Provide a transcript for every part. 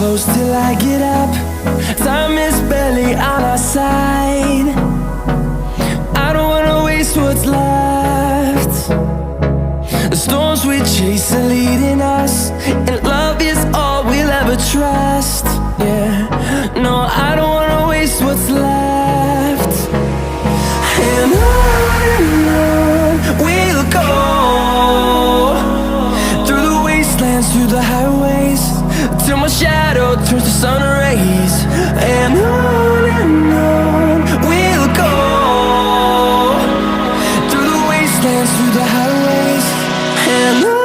close till I get up. Time is barely on our side. I don't wanna waste what's left. The storms we chase are leading us, and love is all we'll ever trust. Yeah, no, I don't wanna waste what's left. And on we'll go, through the wastelands, through the highways, till my shadow turns to sun rays. And on we'll go, through the wastelands, through the highways, and on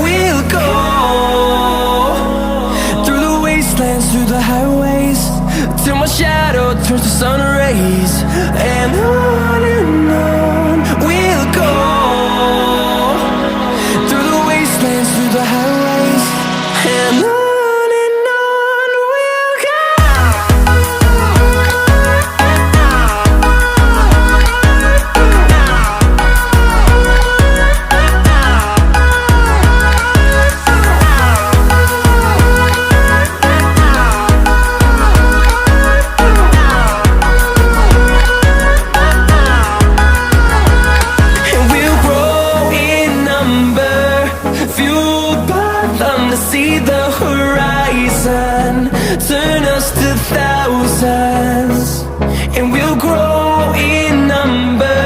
we'll go. Through the highways, till my shadow turns to sun rays. And on we'll go, through the wastelands, through the highways, and on we'll go. See the horizon turn us to thousands, and we'll grow in number,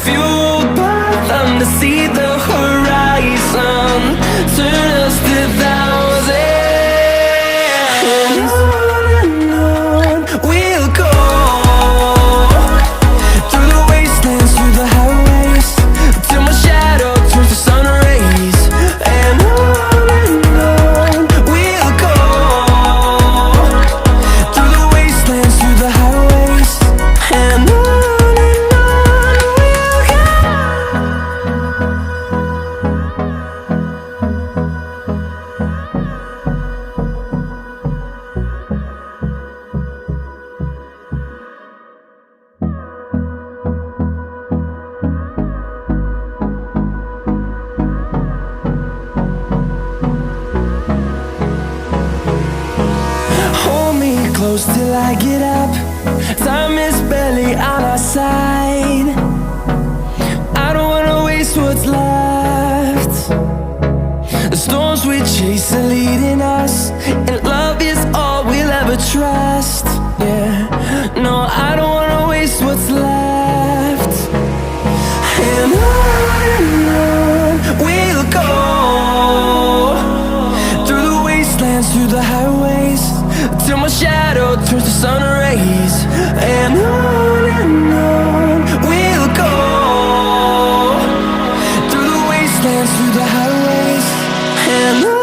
fueled by them. To see the horizon turn us to thousands, and on we'll go, through the wastelands, through the highways, till my shadow turns to sun rays. And close till I get up. Time is barely on our side. I don't wanna waste what's left. The storms we chase are leading us, and love is all we'll ever trust. Yeah, no, I don't wanna waste what's left. And on we'll go, through the wastelands, through the highways, till my shadow turns to sun rays. And on we'll go, through the wastelands, through the highways, and on.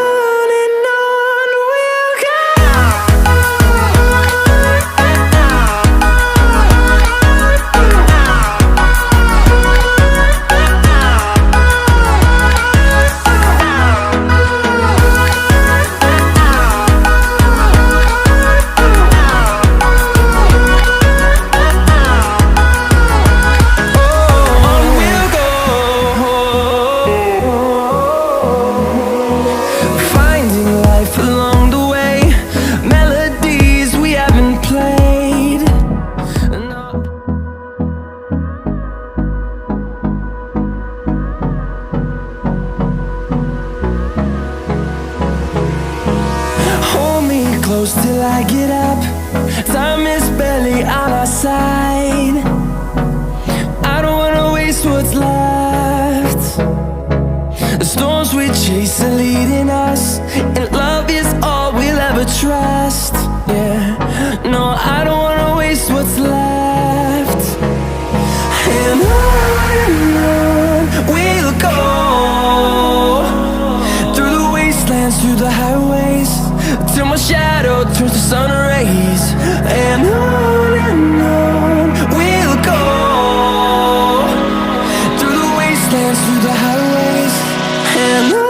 close till I get up. Time is barely on our side. I what's left. The storms we chase are leading us, and love is all we'll ever trust. Yeah, no, I don't wanna waste what's left. And on we'll go, through the wastelands, through the highways, till my shadow turns to sun rays. And on we'll go, through the wastelands, through the highways, and on.